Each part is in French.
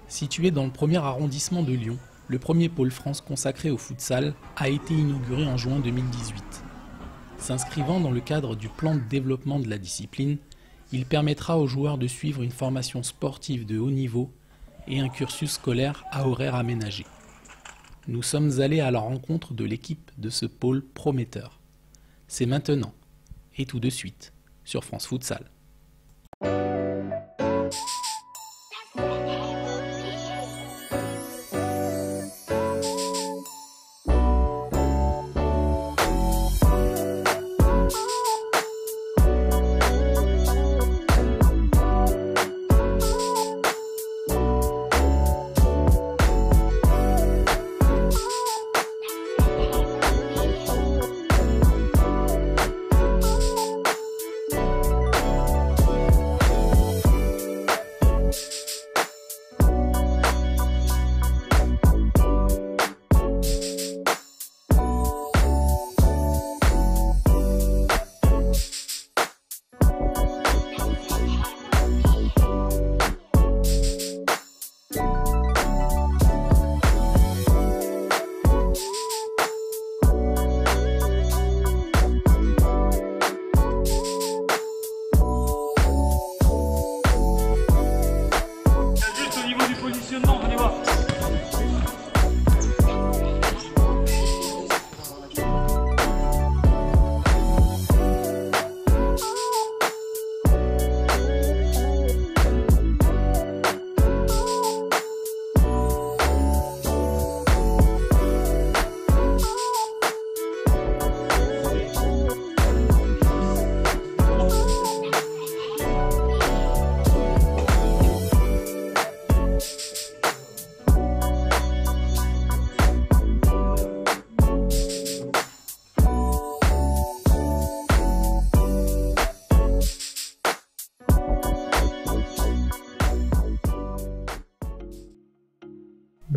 Situé dans le premier arrondissement de Lyon, le premier pôle France consacré au futsal a été inauguré en juin 2018. S'inscrivant dans le cadre du plan de développement de la discipline, il permettra aux joueurs de suivre une formation sportive de haut niveau et un cursus scolaire à horaire aménagé. Nous sommes allés à la rencontre de l'équipe de ce pôle prometteur. C'est maintenant, et tout de suite, sur France Futsal. Venez voir.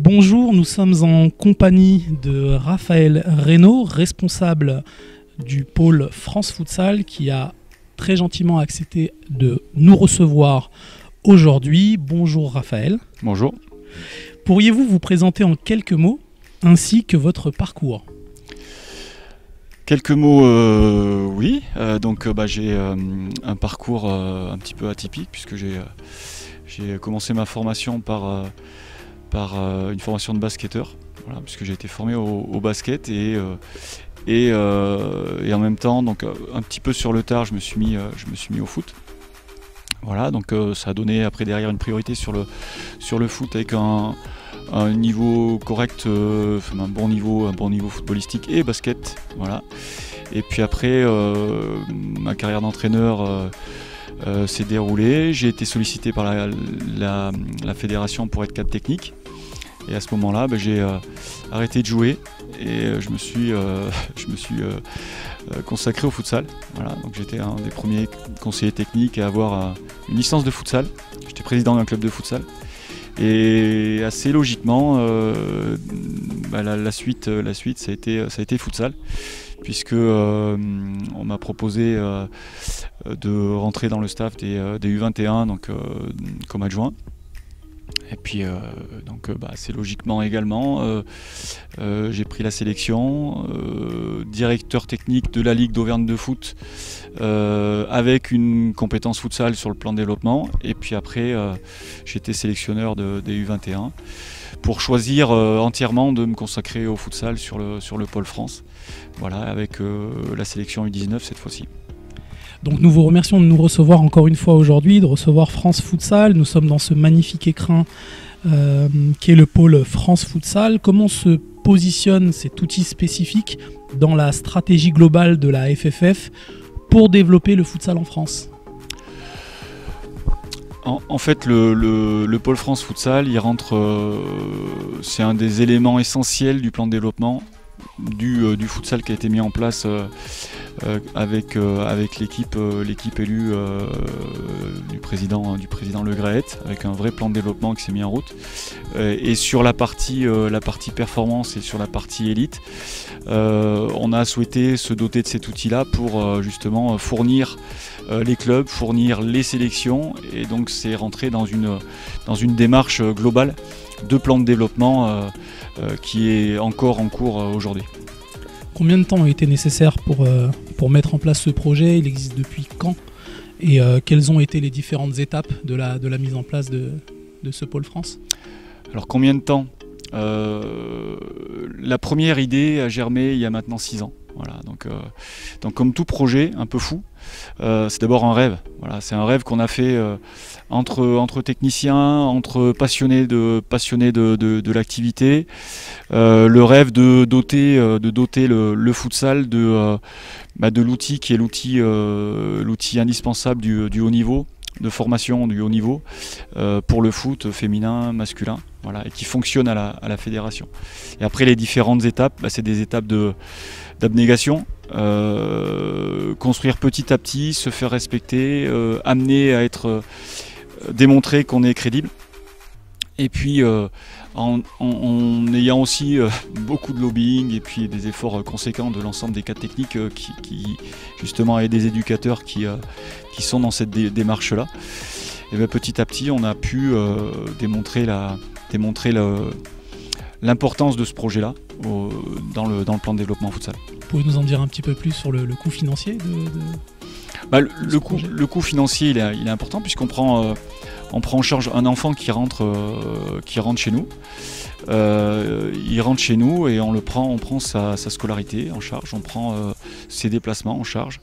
Bonjour, nous sommes en compagnie de Raphaël Reynaud, responsable du pôle France Futsal, qui a très gentiment accepté de nous recevoir aujourd'hui. Bonjour Raphaël. Bonjour. Pourriez-vous vous présenter en quelques mots, ainsi que votre parcours ? Quelques mots, oui. J'ai un parcours un petit peu atypique, puisque j'ai commencé ma formation par une formation de basketteur, voilà, puisque j'ai été formé au basket et en même temps, donc un petit peu sur le tard, je me suis mis au foot. Voilà, donc ça a donné après derrière une priorité sur le foot avec un niveau correct, un bon niveau footballistique et basket, voilà. Et puis après, ma carrière d'entraîneur s'est déroulée. J'ai été sollicité par la fédération pour être cadre technique. Et à ce moment-là, j'ai arrêté de jouer et je me suis consacré au futsal. Voilà, donc j'étais un des premiers conseillers techniques à avoir une licence de futsal. J'étais président d'un club de futsal. Et assez logiquement, la suite ça a été futsal, puisque on m'a proposé de rentrer dans le staff des U21, donc comme adjoint. Et puis assez logiquement également, j'ai pris la sélection, directeur technique de la Ligue d'Auvergne de foot, avec une compétence futsal sur le plan de développement. Et puis après, j'ai été sélectionneur des U21 pour choisir entièrement de me consacrer au futsal sur le pôle France. Voilà, avec la sélection U19 cette fois-ci. Donc nous vous remercions de nous recevoir encore une fois aujourd'hui, de recevoir France Futsal. Nous sommes dans ce magnifique écrin qui est le pôle France Futsal. Comment se positionne cet outil spécifique dans la stratégie globale de la FFF pour développer le futsal en France ? En fait, le pôle France Futsal, il rentre, c'est un des éléments essentiels du plan de développement du futsal qui a été mis en place avec l'équipe élue du président Le Graët, avec un vrai plan de développement qui s'est mis en route. Et sur la partie performance et sur la partie élite, on a souhaité se doter de cet outil-là pour justement fournir les clubs, fournir les sélections, et donc c'est rentré dans une démarche globale de plan de développement qui est encore en cours aujourd'hui. Combien de temps a été nécessaire pour mettre en place ce projet? Il existe depuis quand? Et quelles ont été les différentes étapes de la mise en place de ce pôle France? Alors combien de temps? La première idée a germé il y a maintenant 6 ans. Voilà, donc comme tout projet un peu fou, c'est d'abord un rêve. Voilà, c'est un rêve qu'on a fait entre techniciens, entre passionnés de l'activité. Le rêve de doter le futsal de l'outil qui est l'outil indispensable du haut niveau, de formation du haut niveau pour le foot féminin, masculin, voilà, et qui fonctionne à la fédération. Et après les différentes étapes, c'est des étapes d'abnégation, construire petit à petit, se faire respecter, amener à être démontrer qu'on est crédible. Et puis en ayant aussi beaucoup de lobbying et puis des efforts conséquents de l'ensemble des cadres techniques qui justement et des éducateurs qui sont dans cette démarche-là, et bien petit à petit on a pu démontrer l'importance de ce projet-là dans le plan de développement futsal. Vous pouvez nous en dire un petit peu plus sur le coût financier le coût financier il est important puisqu'on prend en charge un enfant qui rentre chez nous. Il rentre chez nous et on prend sa scolarité en charge, on prend ses déplacements en charge.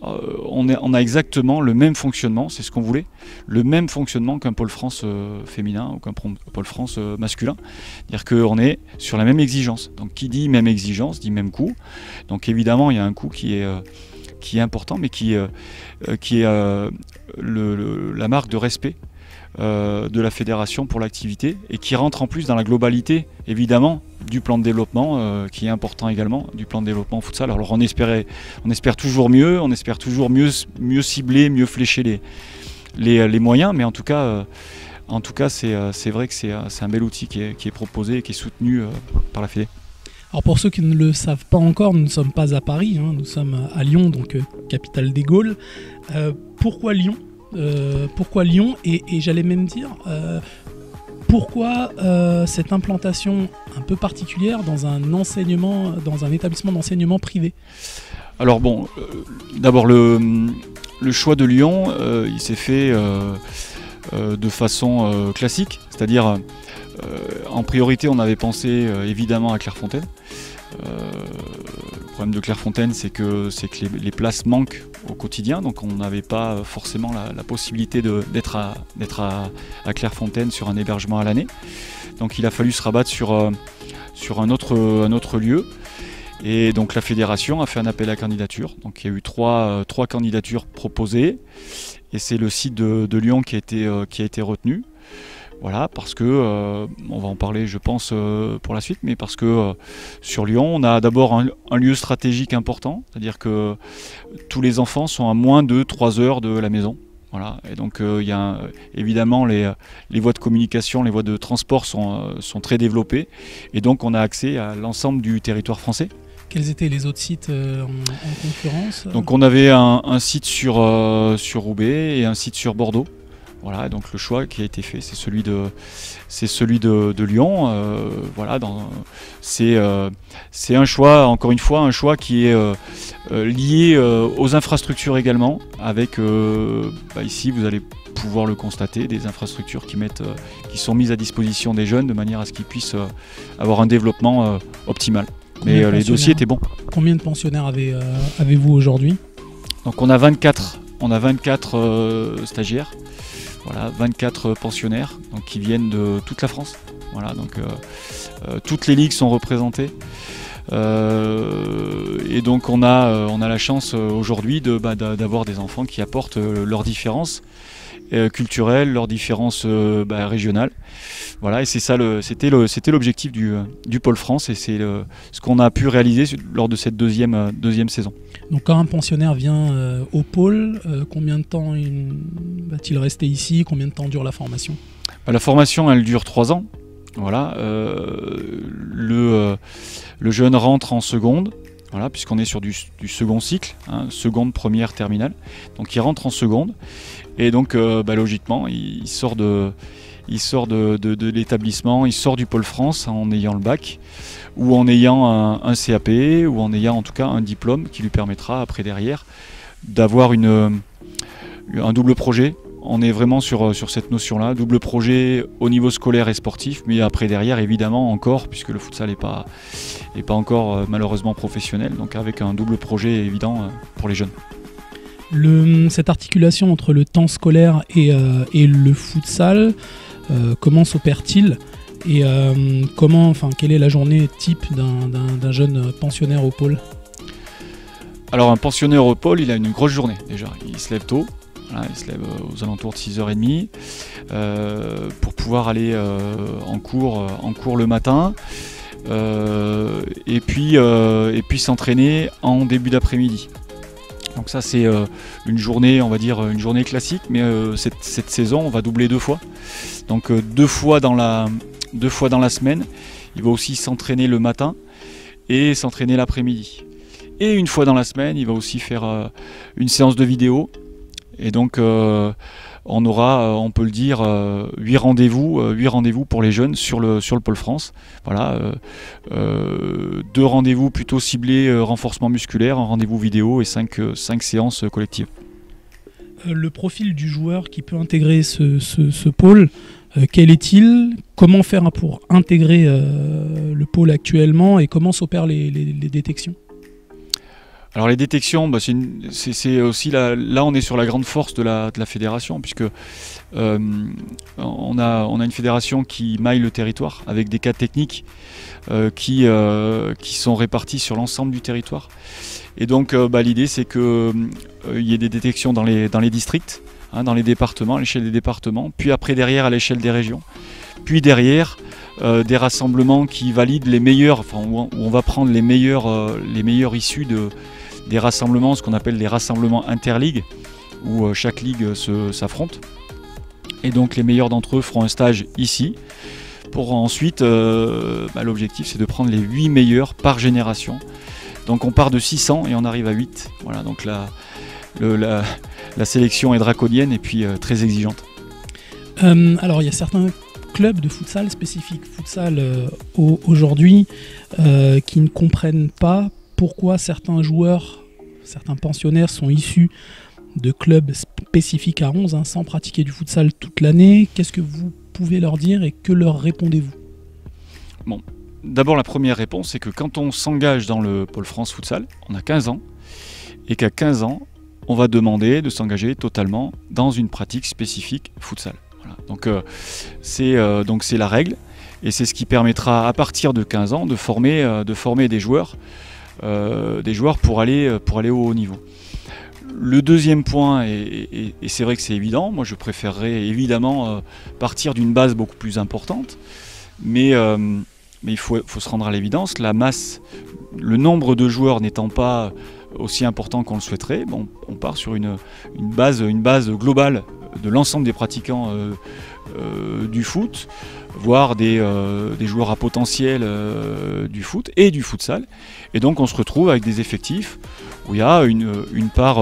On a exactement le même fonctionnement, c'est ce qu'on voulait, le même fonctionnement qu'un pôle France féminin ou qu'un pôle France masculin. C'est-à-dire qu'on est sur la même exigence. Donc qui dit même exigence dit même coût. Donc évidemment il y a un coût qui est important, mais qui est la marque de respect de la fédération pour l'activité et qui rentre en plus dans la globalité évidemment du plan de développement qui est important également, du plan de développement futsal. Alors on espère toujours mieux, on espère toujours mieux cibler, mieux flécher les moyens, mais en tout cas c'est vrai que c'est un bel outil qui est proposé et qui est soutenu par la Fédé. Alors pour ceux qui ne le savent pas encore, nous ne sommes pas à Paris, hein, nous sommes à Lyon, donc capitale des Gaules. Pourquoi Lyon ? Et j'allais même dire pourquoi cette implantation un peu particulière dans un établissement d'enseignement privé? Alors bon, d'abord le choix de Lyon, il s'est fait de façon classique, c'est-à-dire en priorité on avait pensé évidemment à Clairefontaine. Le problème de Clairefontaine, c'est que les places manquent au quotidien, donc on n'avait pas forcément la possibilité d'être à Clairefontaine sur un hébergement à l'année. Donc il a fallu se rabattre sur un autre lieu. Et donc la fédération a fait un appel à candidature. Donc il y a eu trois candidatures proposées, et c'est le site de Lyon qui a été retenu. Voilà, parce que, on va en parler je pense pour la suite, mais parce que sur Lyon, on a d'abord un lieu stratégique important, c'est-à-dire que tous les enfants sont à moins de 3 heures de la maison. Voilà, et donc il y a évidemment les voies de communication, les voies de transport sont très développées, et donc on a accès à l'ensemble du territoire français. Quels étaient les autres sites en concurrence? Donc on avait un site sur Roubaix et un site sur Bordeaux. Voilà, donc le choix qui a été fait, c'est celui de Lyon. Voilà, c'est un choix, encore une fois, un choix qui est lié aux infrastructures également, avec ici vous allez pouvoir le constater, des infrastructures qui sont mises à disposition des jeunes de manière à ce qu'ils puissent avoir un développement optimal. Mais les dossiers étaient bons. Combien de pensionnaires avez-vous aujourd'hui? Donc on a 24 stagiaires. Voilà, 24 pensionnaires donc, qui viennent de toute la France. Voilà, donc toutes les ligues sont représentées. Et donc on a la chance aujourd'hui d'avoir des enfants qui apportent leurs différences culturelles, leurs différences régionales. Voilà, et c'est ça, c'était l'objectif du Pôle France, et c'est ce qu'on a pu réaliser lors de cette deuxième saison. Donc quand un pensionnaire vient au pôle, combien de temps va-t-il rester ici? Combien de temps dure la formation? La formation, elle dure 3 ans. Voilà, le jeune rentre en seconde, voilà, puisqu'on est sur du second cycle, hein, seconde, première, terminale. Donc il rentre en seconde, et donc logiquement, il sort de l'établissement, il sort du Pôle France en ayant le bac, ou en ayant un CAP, ou en ayant en tout cas un diplôme qui lui permettra après derrière d'avoir un double projet. On est vraiment sur cette notion-là, double projet au niveau scolaire et sportif, mais après derrière évidemment encore, puisque le futsal n'est pas encore malheureusement professionnel, donc avec un double projet évident pour les jeunes. Cette articulation entre le temps scolaire et le futsal, comment s'opère-t-il? Et quelle est la journée type d'un jeune pensionnaire au pôle? Alors un pensionnaire au pôle, il a une grosse journée déjà, il se lève tôt. Voilà, il se lève aux alentours de 6h30 pour pouvoir aller en cours le matin et puis s'entraîner en début d'après-midi. Donc ça c'est une journée, on va dire une journée classique, mais cette saison on va doubler 2 fois. Donc 2 fois dans la semaine, il va aussi s'entraîner le matin et s'entraîner l'après-midi. Et une fois dans la semaine, il va aussi faire une séance de vidéo. Et donc on aura, on peut le dire, 8 rendez-vous pour les jeunes sur le Pôle France. Voilà, 2 rendez-vous plutôt ciblés renforcement musculaire, un rendez-vous vidéo et 5 séances collectives. Le profil du joueur qui peut intégrer ce pôle, quel est-il? Comment faire pour intégrer le pôle actuellement, et comment s'opèrent les détections? Alors les détections, c'est aussi là on est sur la grande force de la fédération, puisque on a une fédération qui maille le territoire avec des cas techniques qui sont répartis sur l'ensemble du territoire. Et donc l'idée c'est qu'il y ait des détections dans les districts, hein, dans les départements, à l'échelle des départements, puis après derrière à l'échelle des régions, puis derrière des rassemblements qui valident les meilleurs, où on va prendre les meilleurs issus des rassemblements, ce qu'on appelle les rassemblements interligues, où chaque ligue s'affronte. Et donc les meilleurs d'entre eux feront un stage ici, pour ensuite, l'objectif c'est de prendre les 8 meilleurs par génération. Donc on part de 600 et on arrive à 8. Voilà, donc la sélection est draconienne et puis très exigeante. Alors il y a certains clubs de futsal spécifiques futsal aujourd'hui qui ne comprennent pas pourquoi certains joueurs, certains pensionnaires sont issus de clubs spécifiques à 11, sans pratiquer du futsal toute l'année. Qu'est-ce que vous pouvez leur dire et que leur répondez-vous? Bon, d'abord la première réponse, c'est que quand on s'engage dans le Pôle France Futsal, on a 15 ans, et qu'à 15 ans, on va demander de s'engager totalement dans une pratique spécifique futsal. Voilà. Donc c'est la règle, et c'est ce qui permettra à partir de 15 ans de former des joueurs pour aller au haut niveau. Le deuxième point, et c'est vrai que c'est évident, moi je préférerais évidemment partir d'une base beaucoup plus importante, mais il faut se rendre à l'évidence, la masse, le nombre de joueurs n'étant pas aussi important qu'on le souhaiterait, on part sur une base globale de l'ensemble des pratiquants du foot, voire des joueurs à potentiel du foot et du futsal. Et donc on se retrouve avec des effectifs où il y a une part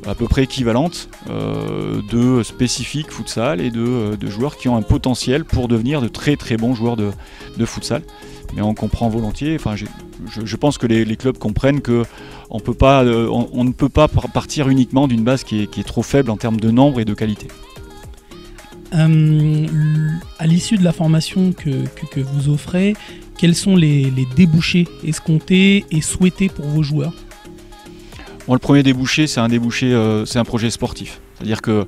à peu près équivalente de spécifiques futsal et de joueurs qui ont un potentiel pour devenir de très très bons joueurs de futsal. Mais on comprend volontiers, je pense que les clubs comprennent qu'on ne peut pas partir uniquement d'une base qui est trop faible en termes de nombre et de qualité. À l'issue de la formation que vous offrez, quels sont les débouchés escomptés et souhaités pour vos joueurs? Le premier débouché, c'est un projet sportif. C'est-à-dire que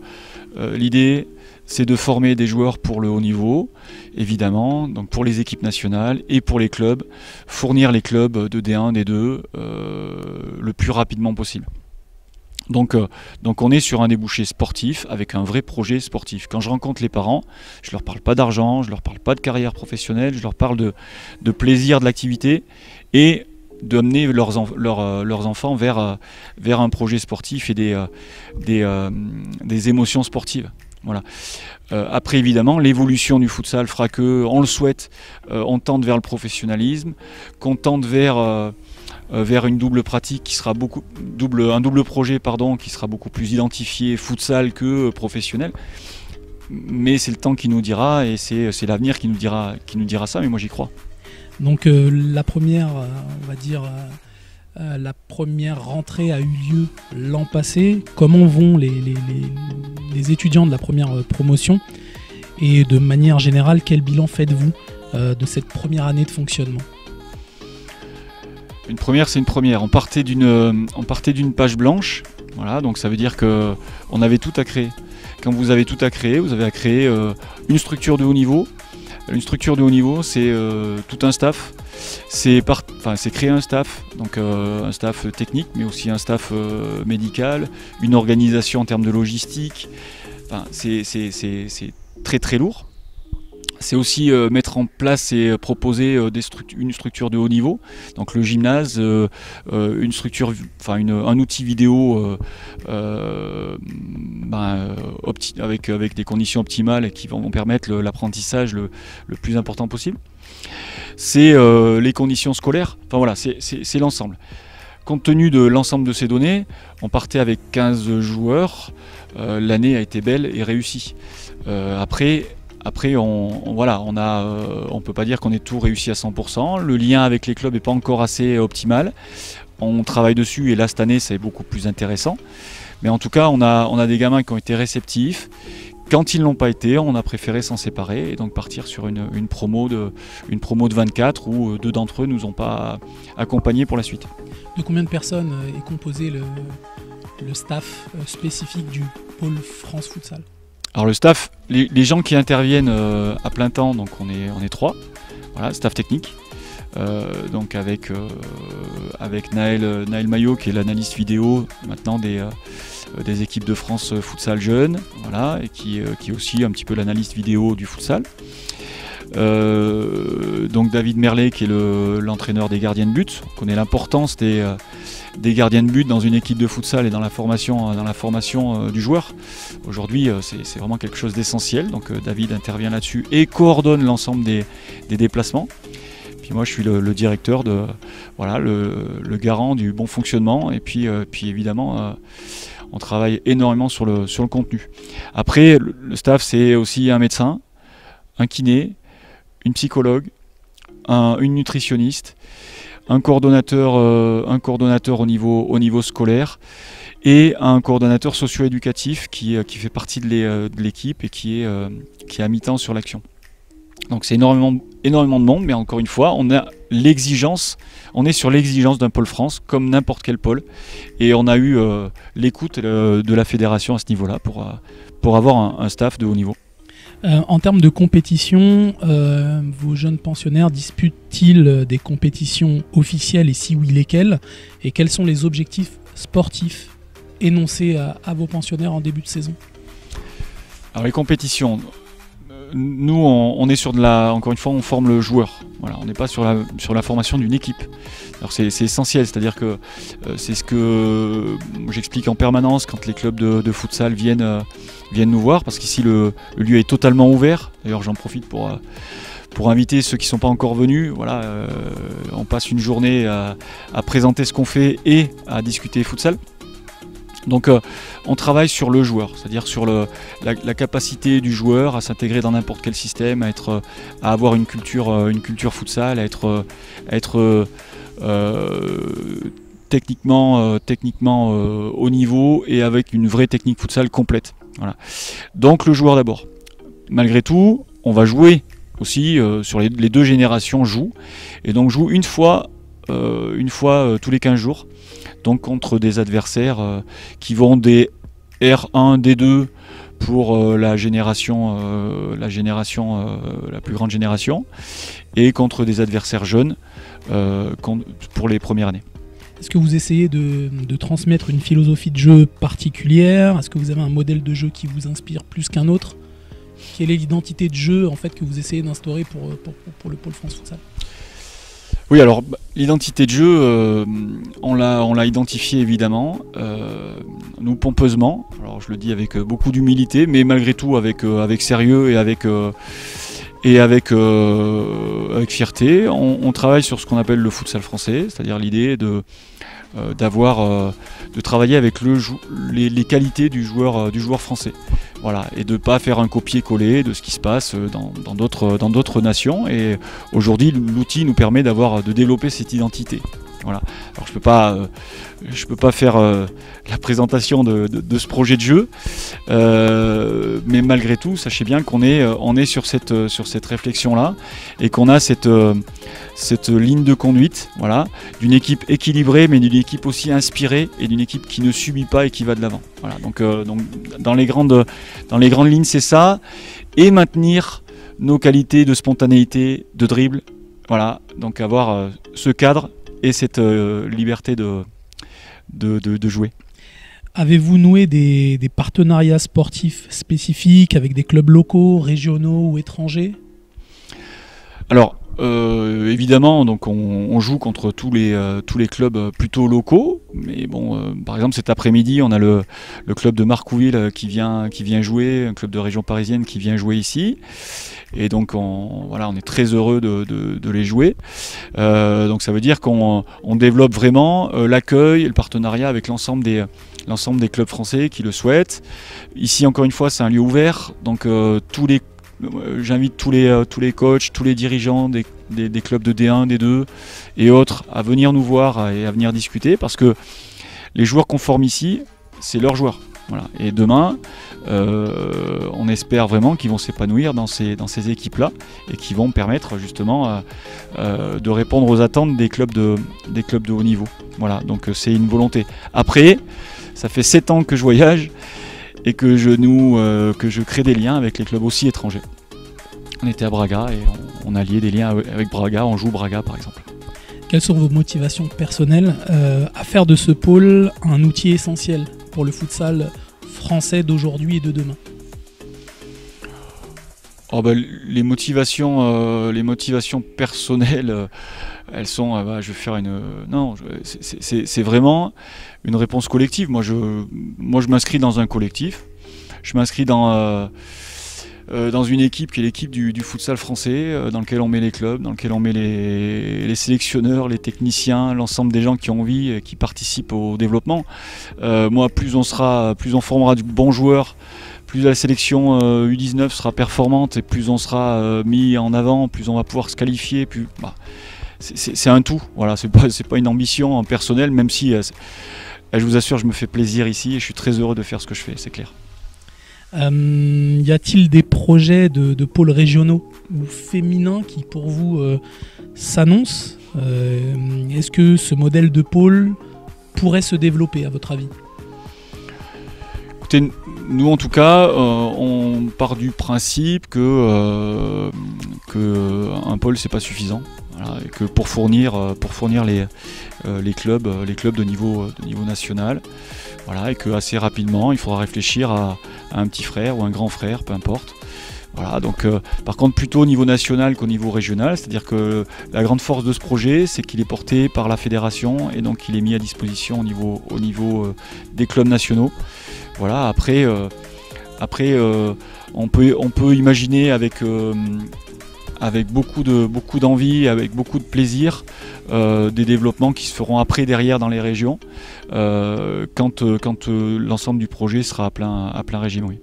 l'idée, c'est de former des joueurs pour le haut niveau, évidemment, donc pour les équipes nationales et pour les clubs, fournir les clubs de D1, D2 le plus rapidement possible. Donc on est sur un débouché sportif avec un vrai projet sportif. Quand je rencontre les parents, je leur parle pas d'argent, je leur parle pas de carrière professionnelle, je leur parle de plaisir de l'activité et d'amener leurs enfants vers un projet sportif et des émotions sportives. Voilà. Après évidemment l'évolution du futsal fera que, on le souhaite, on tente vers le professionnalisme, qu'on tente vers une double pratique qui sera un double projet qui sera beaucoup plus identifié futsal que professionnel. Mais c'est le temps qui nous dira et c'est l'avenir qui nous dira ça, mais moi j'y crois. Donc la première, on va dire, la première rentrée a eu lieu l'an passé. Comment vont les étudiants de la première promotion? Et de manière générale, quel bilan faites-vous de cette première année de fonctionnement? Une première, c'est une première. On partait d'une page blanche, voilà, donc ça veut dire qu'on avait tout à créer. Quand vous avez tout à créer, vous avez à créer une structure de haut niveau. Une structure de haut niveau, c'est tout un staff. C'est créer un staff, donc un staff technique, mais aussi un staff médical, une organisation en termes de logistique. Enfin, c'est très très lourd. C'est aussi mettre en place et proposer une structure de haut niveau, donc le gymnase, une structure, un outil vidéo avec des conditions optimales qui vont permettre l'apprentissage le plus important possible. C'est les conditions scolaires, enfin voilà, c'est l'ensemble. Compte tenu de l'ensemble de ces données, on partait avec 15 joueurs, l'année a été belle et réussie. Après, on peut pas dire qu'on ait tout réussi à 100%. Le lien avec les clubs n'est pas encore assez optimal. On travaille dessus et là, cette année, c'est beaucoup plus intéressant. Mais en tout cas, on a des gamins qui ont été réceptifs. Quand ils ne l'ont pas été, on a préféré s'en séparer et donc partir sur une promo de 24 où 2 d'entre eux ne nous ont pas accompagnés pour la suite. De combien de personnes est composé le staff spécifique du pôle France Futsal? Alors le staff, les gens qui interviennent à plein temps, donc on est 3, voilà, staff technique, donc avec Naël Maillot qui est l'analyste vidéo maintenant des équipes de France Futsal Jeunes, voilà, et qui est aussi un petit peu l'analyste vidéo du futsal. Donc David Merlet qui est l'entraîneur des gardiens de but. On connaît l'importance des gardiens de but dans une équipe de futsal et dans la formation du joueur. Aujourd'hui, c'est vraiment quelque chose d'essentiel. Donc David intervient là-dessus et coordonne l'ensemble des déplacements. Puis moi, je suis le directeur le garant du bon fonctionnement. Et puis évidemment, on travaille énormément sur le contenu. Après, le staff, c'est aussi un médecin, un kiné, une psychologue, une nutritionniste, un coordonnateur au niveau scolaire et un coordonnateur socio-éducatif qui fait partie de l'équipe et qui est à mi-temps sur l'action. Donc c'est énormément de monde, mais encore une fois, on est sur l'exigence d'un pôle France comme n'importe quel pôle, et on a eu l'écoute de la fédération à ce niveau-là pour avoir un staff de haut niveau. En termes de compétition, vos jeunes pensionnaires disputent-ils des compétitions officielles et si oui, lesquelles? Et quels sont les objectifs sportifs énoncés à vos pensionnaires en début de saison? Alors les compétitions, nous on est encore une fois, on forme le joueur. Voilà, on n'est pas sur la formation d'une équipe. Alors c'est essentiel, c'est-à-dire que c'est ce que j'explique en permanence quand les clubs de futsal viennent nous voir, parce qu'ici le lieu est totalement ouvert. D'ailleurs j'en profite pour inviter ceux qui ne sont pas encore venus. Voilà, on passe une journée à présenter ce qu'on fait et à discuter futsal. Donc on travaille sur le joueur, c'est-à-dire sur la capacité du joueur à s'intégrer dans n'importe quel système, à avoir une culture futsal, à être techniquement au niveau et avec une vraie technique futsal complète. Voilà. Donc le joueur d'abord. Malgré tout, on va jouer aussi sur les 2 générations jouent, et donc joue une fois tous les 15 jours. Donc contre des adversaires qui vont des R1, D2 pour la plus grande génération, et contre des adversaires jeunes pour les premières années. Est-ce que vous essayez de transmettre une philosophie de jeu particulière? Est-ce que vous avez un modèle de jeu qui vous inspire plus qu'un autre? Quelle est l'identité de jeu en fait, que vous essayez d'instaurer pour le pôle France Futsal? Oui, alors l'identité de jeu, on l'a identifiée évidemment, nous pompeusement. Alors je le dis avec beaucoup d'humilité, mais malgré tout avec sérieux et avec fierté. On travaille sur ce qu'on appelle le futsal français, c'est-à-dire l'idée de travailler avec les qualités du joueur français. Voilà, et de ne pas faire un copier-coller de ce qui se passe dans d'autres nations. Et aujourd'hui, l'outil nous permet de développer cette identité. Voilà. Alors je peux pas faire la présentation de ce projet de jeu, mais malgré tout, sachez bien qu'on est sur cette réflexion-là et qu'on a cette ligne de conduite, voilà, d'une équipe équilibrée, mais d'une équipe aussi inspirée et d'une équipe qui ne subit pas et qui va de l'avant. Voilà. Donc dans les grandes lignes, c'est ça, et maintenir nos qualités de spontanéité, de dribble, voilà. Donc avoir ce cadre et cette liberté de jouer. Avez-vous noué des partenariats sportifs spécifiques avec des clubs locaux, régionaux ou étrangers? Alors, évidemment, donc on joue contre tous les clubs plutôt locaux, mais bon, par exemple cet après-midi, on a le club de Marcouville qui vient jouer, un club de région parisienne qui vient jouer ici, et donc on est très heureux de les jouer. Donc ça veut dire qu'on développe vraiment l'accueil et le partenariat avec l'ensemble des clubs français qui le souhaitent. Ici, encore une fois, c'est un lieu ouvert, donc j'invite tous les coachs, tous les dirigeants des clubs de D1, D2 et autres à venir nous voir et à venir discuter, parce que les joueurs qu'on forme ici, c'est leurs joueurs. Voilà. Et demain, on espère vraiment qu'ils vont s'épanouir dans ces équipes-là et qui vont permettre justement de répondre aux attentes des clubs de haut niveau. Voilà, donc c'est une volonté. Après, ça fait 7 ans que je voyage et que je crée des liens avec les clubs aussi étrangers. On était à Braga et on a lié des liens avec Braga, on joue Braga par exemple. Quelles sont vos motivations personnelles à faire de ce pôle un outil essentiel pour le futsal français d'aujourd'hui et de demain? Les motivations personnelles, elles sont, je vais faire c'est vraiment une réponse collective. Moi je m'inscris dans un collectif, je m'inscris dans une équipe qui est l'équipe du futsal français, dans lequel on met les clubs, dans lequel on met les sélectionneurs, les techniciens, l'ensemble des gens qui ont envie et qui participent au développement. Moi, plus on formera de bons joueurs, plus la sélection U19 sera performante et plus on sera mis en avant, plus on va pouvoir se qualifier. C'est un tout. Voilà, c'est pas une ambition personnelle, même si je vous assure, je me fais plaisir ici et je suis très heureux de faire ce que je fais, c'est clair. Y a-t-il des projets de pôles régionaux ou féminins qui pour vous s'annoncent? Est-ce que ce modèle de pôle pourrait se développer à votre avis? Écoutez, nous en tout cas, on part du principe que un pôle c'est pas suffisant. Voilà, et que pour fournir les clubs de niveau national, voilà, et que assez rapidement il faudra réfléchir à un petit frère ou un grand frère, peu importe. Voilà, donc par contre plutôt au niveau national qu'au niveau régional, c'est-à-dire que la grande force de ce projet, c'est qu'il est porté par la fédération et donc il est mis à disposition au niveau des clubs nationaux. Voilà, après on peut imaginer avec beaucoup d'envie, avec beaucoup de plaisir, des développements qui se feront après derrière dans les régions, quand l'ensemble du projet sera à plein régime. Oui.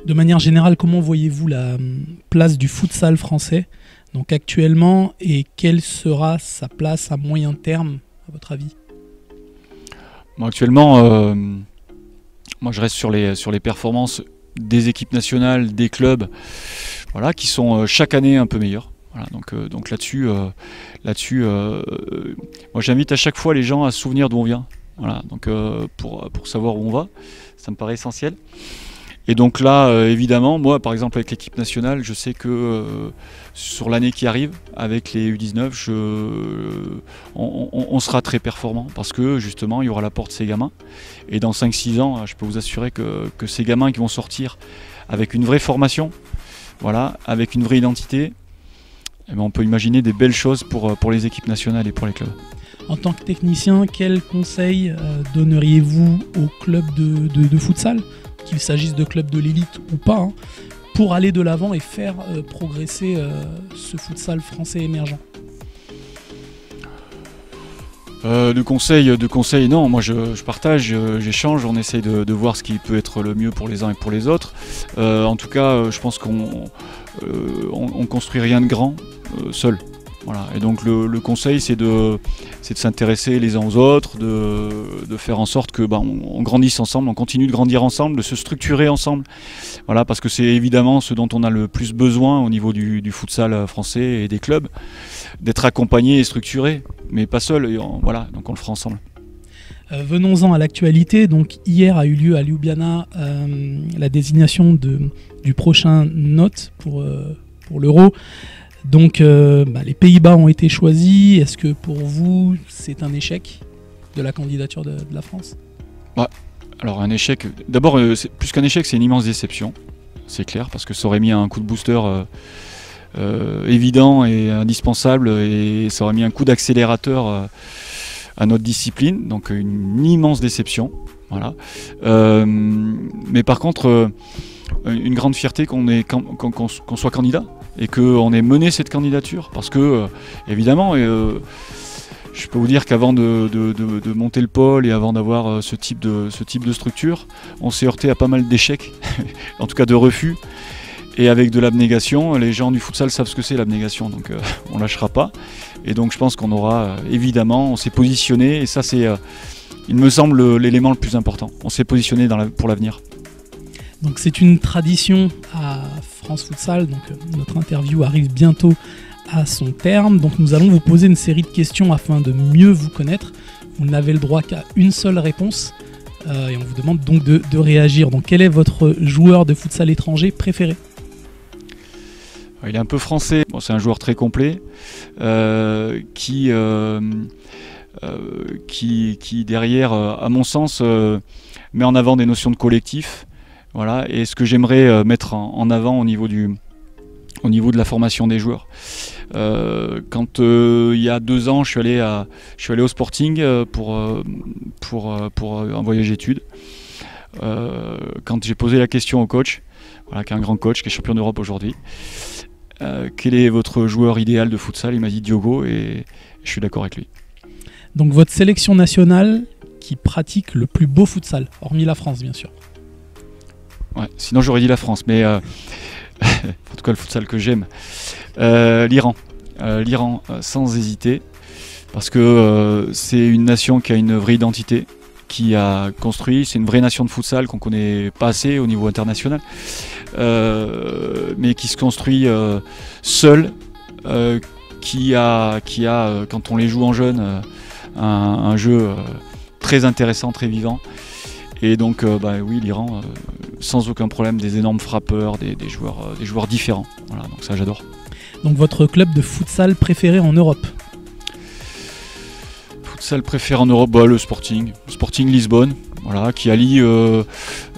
De manière générale, comment voyez-vous la place du futsal français donc actuellement, et quelle sera sa place à moyen terme à votre avis? Bon, actuellement, moi je reste sur les performances des équipes nationales, des clubs, voilà, qui sont chaque année un peu meilleurs. Voilà, donc là-dessus, moi j'invite à chaque fois les gens à se souvenir d'où on vient. Voilà, donc pour savoir où on va, ça me paraît essentiel. Et donc là, évidemment, moi par exemple avec l'équipe nationale, je sais que sur l'année qui arrive, avec les U19, on sera très performant parce que justement il y aura l'apport de ces gamins. Et dans 5-6 ans, je peux vous assurer que ces gamins qui vont sortir avec une vraie formation, voilà, avec une vraie identité, eh bien, on peut imaginer des belles choses pour les équipes nationales et pour les clubs. En tant que technicien, quels conseils donneriez-vous aux clubs de futsal, qu'il s'agisse de clubs de l'élite ou pas, hein, pour aller de l'avant et faire progresser ce futsal français émergent? De conseils, non. Moi, je partage, j'échange, on essaye de voir ce qui peut être le mieux pour les uns et pour les autres. En tout cas, je pense qu'on construit rien de grand seul. Voilà. Et donc le conseil, c'est de s'intéresser les uns aux autres, de faire en sorte que on grandisse ensemble, on continue de grandir ensemble, de se structurer ensemble. Voilà, parce que c'est évidemment ce dont on a le plus besoin au niveau du futsal français et des clubs, d'être accompagné et structuré, mais pas seul. Et voilà, donc on le fera ensemble. Venons-en à l'actualité. Donc hier a eu lieu à Ljubljana la désignation du prochain hôte pour l'Euro. Donc les Pays-Bas ont été choisis. Est-ce que pour vous c'est un échec de la candidature de la France? Alors un échec, d'abord plus qu'un échec, c'est une immense déception, c'est clair, parce que ça aurait mis un coup de booster évident et indispensable, et ça aurait mis un coup d'accélérateur à notre discipline, donc une immense déception. Voilà. Mais par contre, une grande fierté qu'on soit candidat et qu'on ait mené cette candidature, parce que évidemment, je peux vous dire qu'avant de monter le pôle et avant d'avoir ce type de structure, on s'est heurté à pas mal d'échecs, en tout cas de refus. Et avec de l'abnégation, les gens du futsal savent ce que c'est l'abnégation, donc on lâchera pas. Et donc je pense qu'on aura, évidemment, on s'est positionné, et ça c'est, il me semble, l'élément le plus important. On s'est positionné pour l'avenir. Donc c'est une tradition à France Futsal, donc notre interview arrive bientôt à son terme. Donc nous allons vous poser une série de questions afin de mieux vous connaître. Vous n'avez le droit qu'à une seule réponse, et on vous demande donc de réagir. Donc quel est votre joueur de futsal étranger préféré? Il est un peu français, bon, c'est un joueur très complet qui derrière, à mon sens, met en avant des notions de collectif. Voilà, et ce que j'aimerais mettre en avant au niveau de la formation des joueurs. Quand il y a 2 ans, je suis allé au Sporting pour un voyage études. Quand j'ai posé la question au coach, voilà, qui est un grand coach, qui est champion d'Europe aujourd'hui, quel est votre joueur idéal de futsal? Il m'a dit Diogo, et je suis d'accord avec lui. Donc votre sélection nationale qui pratique le plus beau futsal, hormis la France bien sûr. Ouais, sinon j'aurais dit la France, mais en tout cas le futsal que j'aime. L'Iran. L'Iran sans hésiter, parce que c'est une nation qui a une vraie identité, qui a construit, c'est une vraie nation de futsal qu'on connaît pas assez au niveau international, mais qui se construit seule, qui a quand on les joue en jeune, un jeu très intéressant, très vivant. Et donc oui, l'Iran, sans aucun problème, des énormes frappeurs, des joueurs différents. Voilà, donc ça j'adore. Donc votre club de futsal préféré en Europe? Futsal préféré en Europe, le Sporting Lisbonne, voilà, qui allie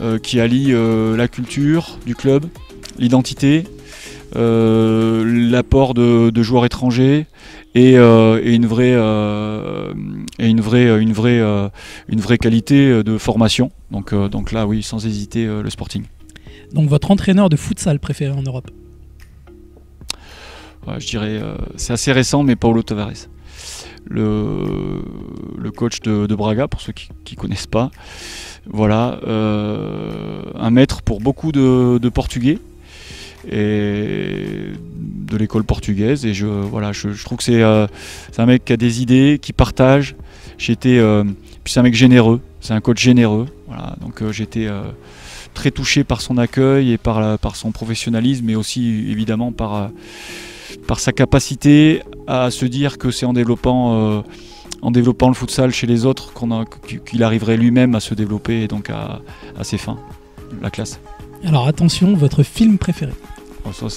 la culture du club, l'identité, l'apport de joueurs étrangers et une vraie qualité de formation. Donc là, oui, sans hésiter, le Sporting. Donc votre entraîneur de futsal préféré en Europe? Ouais, je dirais, c'est assez récent, mais Paulo Tavares, le coach de Braga, pour ceux qui connaissent pas. Voilà, un maître pour beaucoup de Portugais et de l'école portugaise, et je trouve que c'est un mec qui a des idées, qui partage. Puis c'est un mec généreux, c'est un coach généreux. Voilà, donc j'étais très touché par son accueil et par son professionnalisme, mais aussi évidemment par sa capacité à se dire que c'est en développant le futsal chez les autres qu'il arriverait lui-même à se développer, et donc à ses fins. La classe. Alors attention, votre film préféré? Ça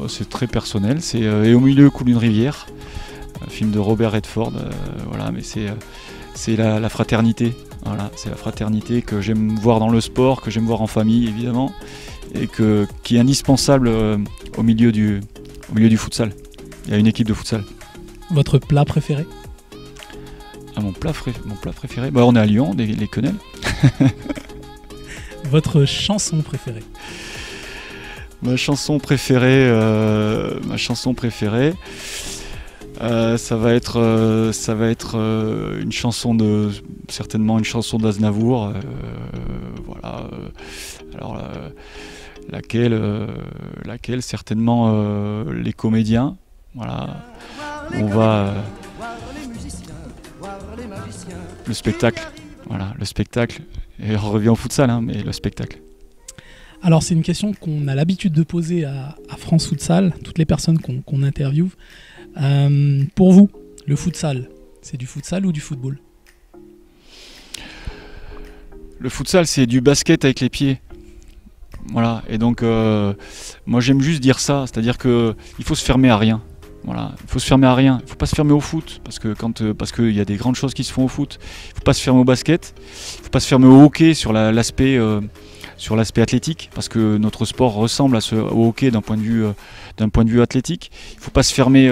c'est très personnel, c'est Et au milieu coule une rivière, un film de Robert Redford, voilà, mais c'est la fraternité, voilà, c'est la fraternité que j'aime voir dans le sport, que j'aime voir en famille évidemment, et qui est indispensable au milieu du futsal. Il y a une équipe de futsal. Votre plat préféré? Mon plat préféré, on est à Lyon, les quenelles. Votre chanson préférée? Ma chanson préférée, ça va être certainement une chanson d'Aznavour, voilà. Alors laquelle certainement Les Comédiens, voilà. On va le spectacle, voilà, le spectacle. Et on revient au futsal, mais le spectacle. Alors c'est une question qu'on a l'habitude de poser à France Futsal, toutes les personnes qu'on interviewe. Pour vous, le futsal, c'est du futsal ou du football? Le futsal, c'est du basket avec les pieds. Voilà, et donc moi j'aime juste dire ça, c'est-à-dire qu'il faut se fermer à rien. Voilà, il faut se fermer à rien, il ne faut pas se fermer au foot, parce qu'il y a des grandes choses qui se font au foot. Il ne faut pas se fermer au basket, il ne faut pas se fermer au hockey sur l'aspect athlétique, parce que notre sport ressemble au hockey d'un point de vue athlétique. Il ne faut pas se fermer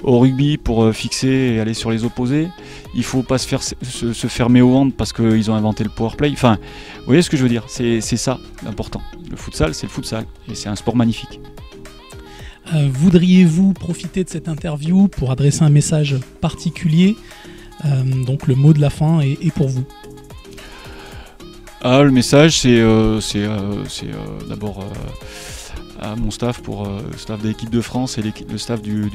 au rugby pour fixer et aller sur les opposés. Il ne faut pas se fermer au hand parce qu'ils ont inventé le power play. Enfin, vous voyez ce que je veux dire, c'est ça l'important. Le futsal, c'est le futsal, et c'est un sport magnifique. Voudriez-vous profiter de cette interview pour adresser un message particulier? Donc le mot de la fin est pour vous. Le message, c'est d'abord à mon staff, le staff de l'équipe de France et le staff du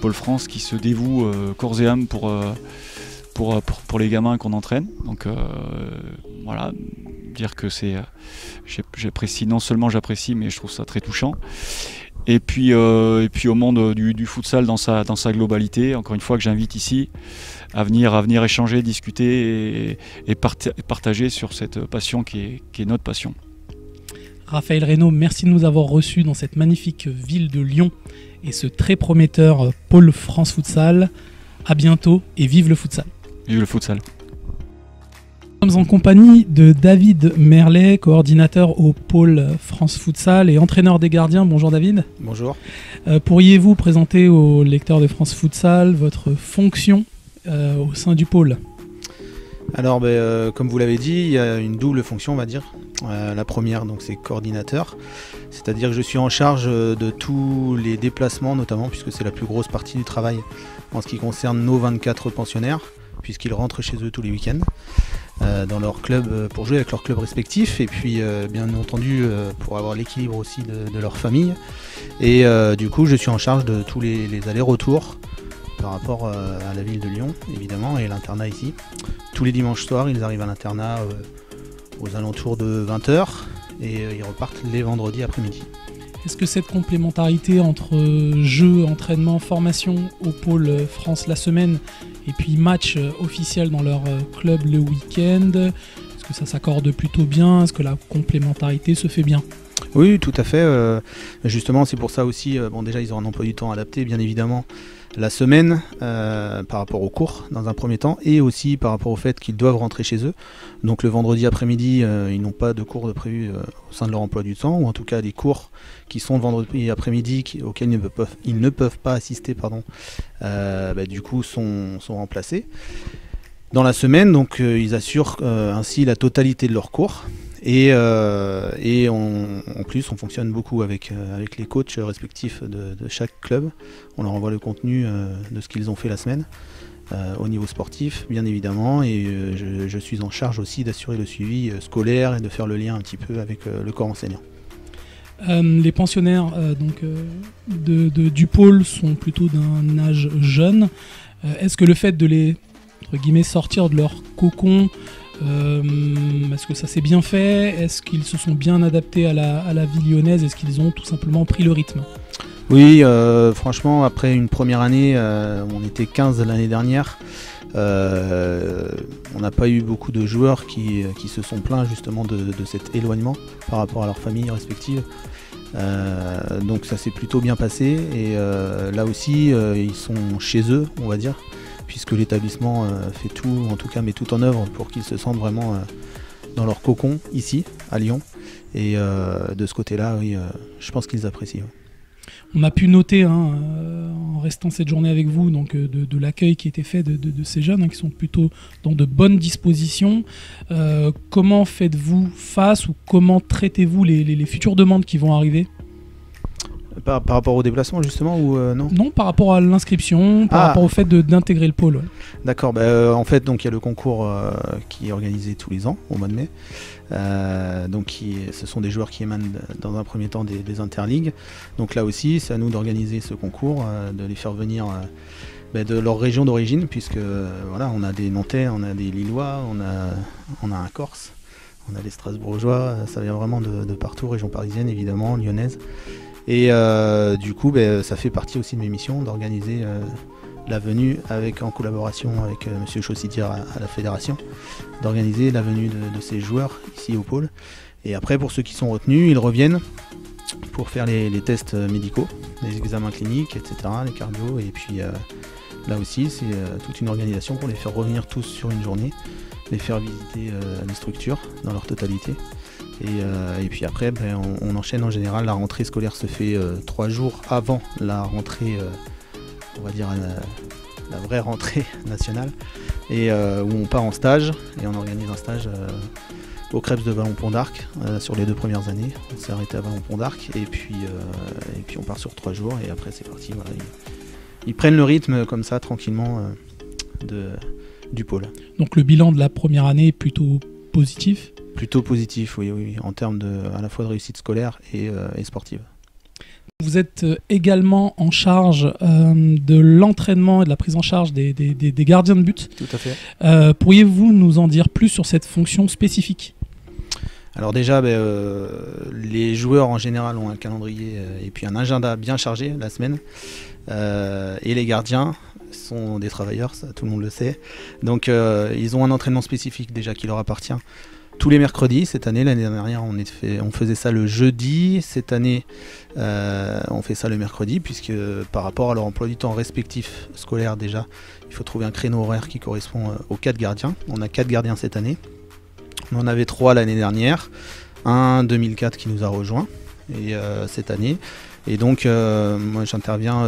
Pôle France qui se dévoue corps et âme pour les gamins qu'on entraîne. Donc voilà, dire que j'apprécie, non seulement j'apprécie, mais je trouve ça très touchant. Et puis au monde du futsal dans sa globalité, encore une fois, que j'invite ici à venir échanger, discuter et partager sur cette passion qui est notre passion. Raphaël Reynaud, merci de nous avoir reçus dans cette magnifique ville de Lyon et ce très prometteur pôle France Futsal. À bientôt et vive le futsal. Vive le futsal. Nous sommes en compagnie de David Merlet, coordinateur au pôle France Futsal et entraîneur des gardiens. Bonjour David. Bonjour. Pourriez-vous présenter aux lecteurs de France Futsal votre fonction au sein du pôle? Alors, comme vous l'avez dit, il y a une double fonction, on va dire. La première, donc, c'est coordinateur, c'est-à-dire que je suis en charge de tous les déplacements, notamment, puisque c'est la plus grosse partie du travail en ce qui concerne nos 24 pensionnaires, puisqu'ils rentrent chez eux tous les week-ends dans leur club pour jouer avec leur club respectif, et puis bien entendu pour avoir l'équilibre aussi de leur famille. Et du coup, je suis en charge de tous les allers-retours par rapport à la ville de Lyon, évidemment, et l'internat ici. Tous les dimanches soirs, ils arrivent à l'internat aux alentours de 20h et ils repartent les vendredis après-midi. Est-ce que cette complémentarité entre jeux, entraînement, formation au pôle France la semaine et puis match officiel dans leur club le week-end, est-ce que ça s'accorde plutôt bien? Est-ce que la complémentarité se fait bien? Oui, tout à fait. Justement, c'est pour ça aussi, déjà ils ont un emploi du temps adapté, bien évidemment, la semaine par rapport aux cours dans un premier temps, et aussi par rapport au fait qu'ils doivent rentrer chez eux. Donc le vendredi après-midi, ils n'ont pas de cours de prévu au sein de leur emploi du temps, ou en tout cas les cours qui sont le vendredi après-midi auxquels ils ne peuvent pas assister, du coup sont remplacés. Dans la semaine, donc ils assurent ainsi la totalité de leurs cours. Et en plus, on fonctionne beaucoup avec les coachs respectifs de chaque club. On leur envoie le contenu de ce qu'ils ont fait la semaine au niveau sportif, bien évidemment. Et je suis en charge aussi d'assurer le suivi scolaire et de faire le lien un petit peu avec le corps enseignant. Les pensionnaires du pôle sont plutôt d'un âge jeune. Est-ce que le fait de les entre guillemets, sortir de leur cocon, est-ce que ça s'est bien fait? Est-ce qu'ils se sont bien adaptés à la vie lyonnaise? Est-ce qu'ils ont tout simplement pris le rythme? Oui, franchement, après une première année, on était 15 l'année dernière, On n'a pas eu beaucoup de joueurs qui se sont plaints justement de cet éloignement par rapport à leurs familles respectives. Donc ça s'est plutôt bien passé et là aussi ils sont chez eux, on va dire, puisque l'établissement fait tout, en tout cas met tout en œuvre pour qu'ils se sentent vraiment dans leur cocon ici à Lyon. Et de ce côté-là, oui, je pense qu'ils apprécient. Ouais. On a pu noter, en restant cette journée avec vous, donc, de l'accueil qui était fait de ces jeunes, qui sont plutôt dans de bonnes dispositions. Comment faites-vous face ou comment traitez-vous les futures demandes qui vont arriver ? Par rapport au déplacement justement ou non ? Non, par rapport à l'inscription, par rapport au fait d'intégrer le pôle. Ouais. D'accord, en fait donc il y a le concours qui est organisé tous les ans au mois de mai. Donc ce sont des joueurs qui émanent dans un premier temps des interligues. Donc là aussi c'est à nous d'organiser ce concours, de les faire venir de leur région d'origine, puisque voilà, on a des Nantais, on a des Lillois, on a un Corse, on a des Strasbourgeois, ça vient vraiment de partout, région parisienne évidemment, lyonnaise. Et du coup, ça fait partie aussi de mes missions d'organiser la venue en collaboration avec M. Chaussitière à la fédération, d'organiser la venue de ces joueurs ici au pôle. Et après, pour ceux qui sont retenus, ils reviennent pour faire les tests médicaux, les examens cliniques, etc., les cardio. Et puis là aussi, c'est toute une organisation pour les faire revenir tous sur une journée, les faire visiter les structures dans leur totalité. Et puis après, on enchaîne en général. La rentrée scolaire se fait 3 jours avant la rentrée, on va dire la vraie rentrée nationale, et où on part en stage et on organise un stage au Crêpes de Vallon-Pont d'Arc sur les 2 premières années. On s'est arrêté à Vallon-Pont d'Arc et puis on part sur 3 jours et après c'est parti. Voilà. Ils prennent le rythme comme ça tranquillement du pôle. Donc le bilan de la première année est plutôt positif ? Plutôt positif, oui, en termes à la fois de réussite scolaire et sportive. Vous êtes également en charge de l'entraînement et de la prise en charge des gardiens de but. Tout à fait. Pourriez-vous nous en dire plus sur cette fonction spécifique ? Alors déjà, les joueurs en général ont un calendrier et puis un agenda bien chargé la semaine. Et les gardiens sont des travailleurs, ça tout le monde le sait. Donc ils ont un entraînement spécifique déjà qui leur appartient. Tous les mercredis, cette année, l'année dernière on faisait ça le jeudi, cette année on fait ça le mercredi, puisque par rapport à leur emploi du temps respectif scolaire déjà, il faut trouver un créneau horaire qui correspond aux 4 gardiens. On a 4 gardiens cette année, on en avait 3 l'année dernière, un 2004 qui nous a rejoint et cette année. Et donc moi j'interviens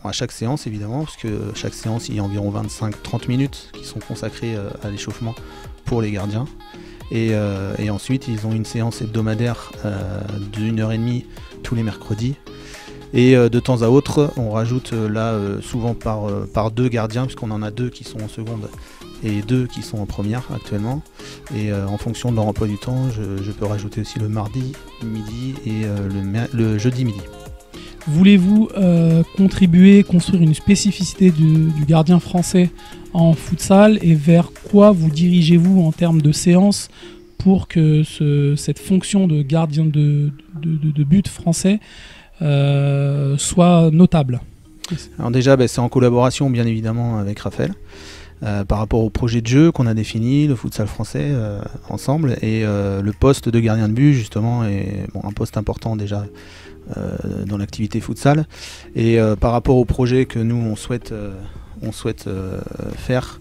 à chaque séance évidemment, parce que chaque séance il y a environ 25-30 minutes qui sont consacrées à l'échauffement pour les gardiens. Et ensuite ils ont une séance hebdomadaire d'1h30 tous les mercredis. Et de temps à autre on rajoute souvent par 2 gardiens, puisqu'on en a 2 qui sont en seconde et 2 qui sont en première actuellement. Et en fonction de leur emploi du temps, je peux rajouter aussi le mardi midi et le jeudi midi. Voulez-vous contribuer, construire une spécificité du gardien français en futsal, et vers quoi vous dirigez-vous en termes de séances pour que cette fonction de gardien de but français soit notable ? Alors déjà, c'est en collaboration bien évidemment avec Raphaël. Par rapport au projet de jeu qu'on a défini, le futsal français ensemble, et le poste de gardien de but justement est un poste important déjà dans l'activité futsal, et par rapport au projet que nous on souhaite faire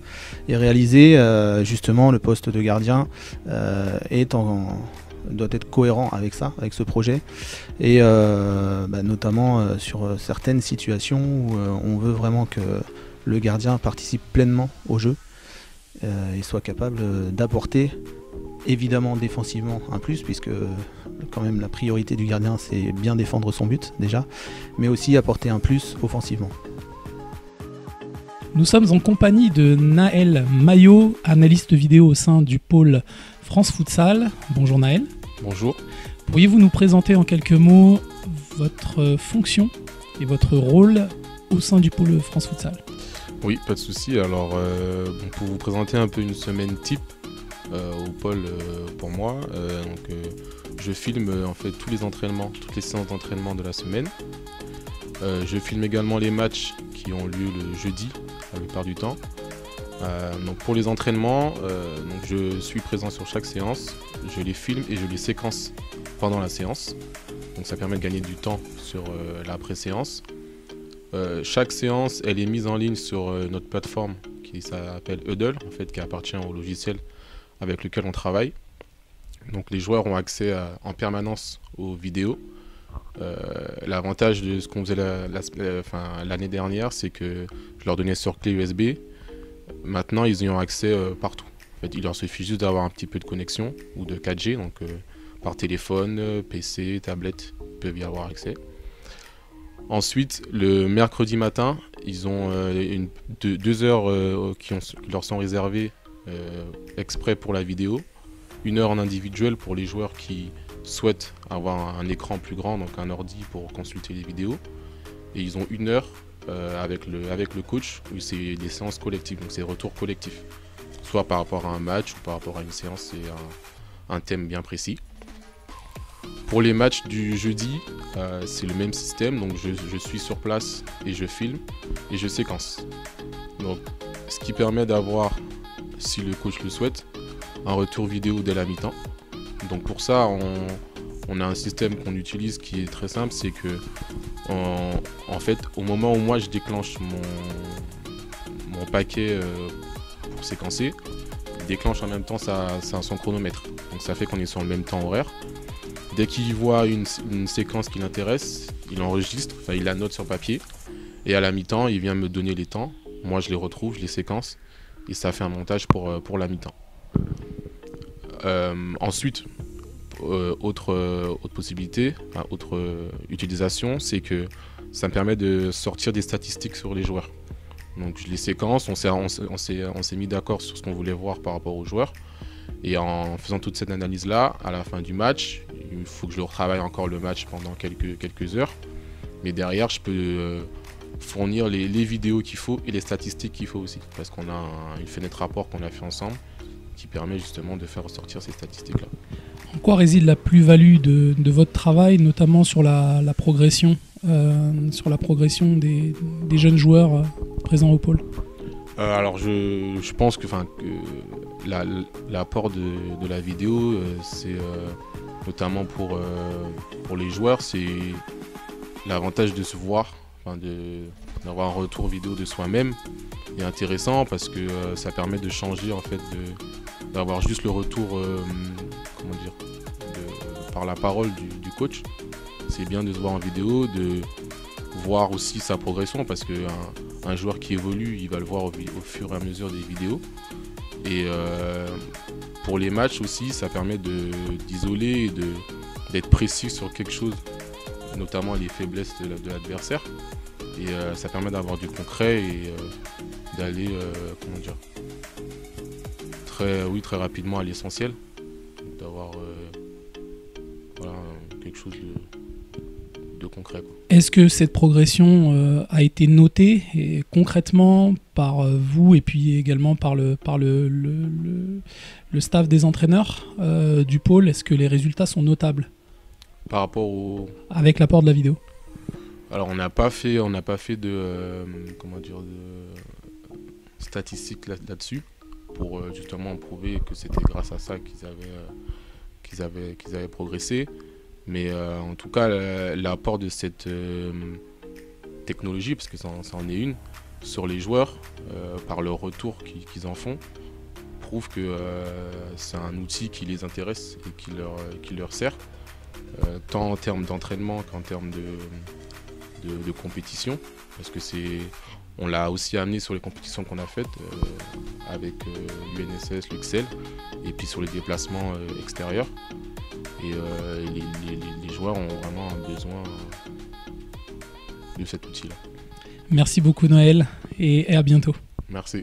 et réaliser, justement le poste de gardien doit être cohérent avec ça, avec ce projet, et notamment sur certaines situations où on veut vraiment que le gardien participe pleinement au jeu et soit capable d'apporter, évidemment défensivement un plus, puisque quand même la priorité du gardien c'est bien défendre son but déjà, mais aussi apporter un plus offensivement. Nous sommes en compagnie de Naël Maillot, analyste vidéo au sein du pôle France Futsal. Bonjour Naël. Bonjour. Pourriez-vous nous présenter en quelques mots votre fonction et votre rôle au sein du pôle France Futsal ? Oui, pas de souci. Alors, pour vous présenter un peu une semaine type au pôle pour moi, je filme en fait tous les entraînements, toutes les séances d'entraînement de la semaine. Je filme également les matchs qui ont lieu le jeudi, la plupart du temps. Donc pour les entraînements, donc je suis présent sur chaque séance, je les filme et je les séquence pendant la séance. Donc ça permet de gagner du temps sur la pré-séance. Chaque séance, elle est mise en ligne sur notre plateforme qui s'appelle Hudl, en fait, qui appartient au logiciel avec lequel on travaille. Donc les joueurs ont accès en permanence aux vidéos. L'avantage de ce qu'on faisait l'année dernière, c'est que je leur donnais sur clé USB. Maintenant, ils y ont accès partout. En fait, il leur suffit juste d'avoir un petit peu de connexion ou de 4G, donc par téléphone, PC, tablette, ils peuvent y avoir accès. Ensuite, le mercredi matin, ils ont 2 heures qui leur sont réservées exprès pour la vidéo. 1 heure en individuel pour les joueurs qui souhaitent avoir un écran plus grand, donc un ordi pour consulter les vidéos. Et ils ont 1 heure avec le coach où c'est des séances collectives, donc c'est retours collectifs. Soit par rapport à un match ou par rapport à une séance et un thème bien précis. Pour les matchs du jeudi, c'est le même système, donc je suis sur place et je filme et je séquence. Donc, ce qui permet d'avoir, si le coach le souhaite, un retour vidéo dès la mi-temps. Donc pour ça, on a un système qu'on utilise qui est très simple, c'est que en fait, au moment où moi je déclenche mon paquet pour séquencer, il déclenche en même temps son chronomètre. Donc ça fait qu'on est sur le même temps horaire. Dès qu'il voit une séquence qui l'intéresse, il enregistre, enfin il la note sur papier, et à la mi-temps, il vient me donner les temps. Moi, je les retrouve, je les séquence, et ça fait un montage pour la mi-temps. Ensuite, autre possibilité, autre utilisation, c'est que ça me permet de sortir des statistiques sur les joueurs. Donc je les séquence, on s'est mis d'accord sur ce qu'on voulait voir par rapport aux joueurs. Et en faisant toute cette analyse-là, à la fin du match, il faut que je retravaille encore le match pendant quelques heures. Mais derrière, je peux fournir les vidéos qu'il faut et les statistiques qu'il faut aussi. Parce qu'on a une fenêtre rapport qu'on a fait ensemble qui permet justement de faire ressortir ces statistiques-là. En quoi réside la plus-value de votre travail, notamment sur la progression, des jeunes joueurs présents au pôle? Alors je pense que l'apport de la vidéo, c'est notamment pour les joueurs, c'est l'avantage de se voir, d'avoir un retour vidéo de soi-même est intéressant parce que ça permet de changer, en fait, d'avoir juste le retour par la parole du coach. C'est bien de se voir en vidéo, de voir aussi sa progression parce qu'un joueur qui évolue, il va le voir au fur et à mesure des vidéos. Et pour les matchs aussi, ça permet d'isoler et d'être précis sur quelque chose, notamment les faiblesses de l'adversaire. Et ça permet d'avoir du concret et d'aller très rapidement à l'essentiel, d'avoir quelque chose de concret, quoi. Est-ce que cette progression a été notée et concrètement par vous et puis également par le staff des entraîneurs du pôle? Est-ce que les résultats sont notables par rapport avec l'apport de la vidéo? Alors on n'a pas fait de statistiques là-dessus pour justement prouver que c'était grâce à ça qu'ils avaient progressé. Mais en tout cas, l'apport de cette technologie, parce que ça en est une, sur les joueurs, par le retour qu'ils en font, prouve que c'est un outil qui les intéresse et qui leur sert, tant en termes d'entraînement qu'en termes de compétition. Parce que on l'a aussi amené sur les compétitions qu'on a faites avec l'UNSS, l'UXL, et puis sur les déplacements extérieurs. Et les joueurs ont vraiment besoin de cet outil-là. Merci beaucoup Noël et à bientôt. Merci.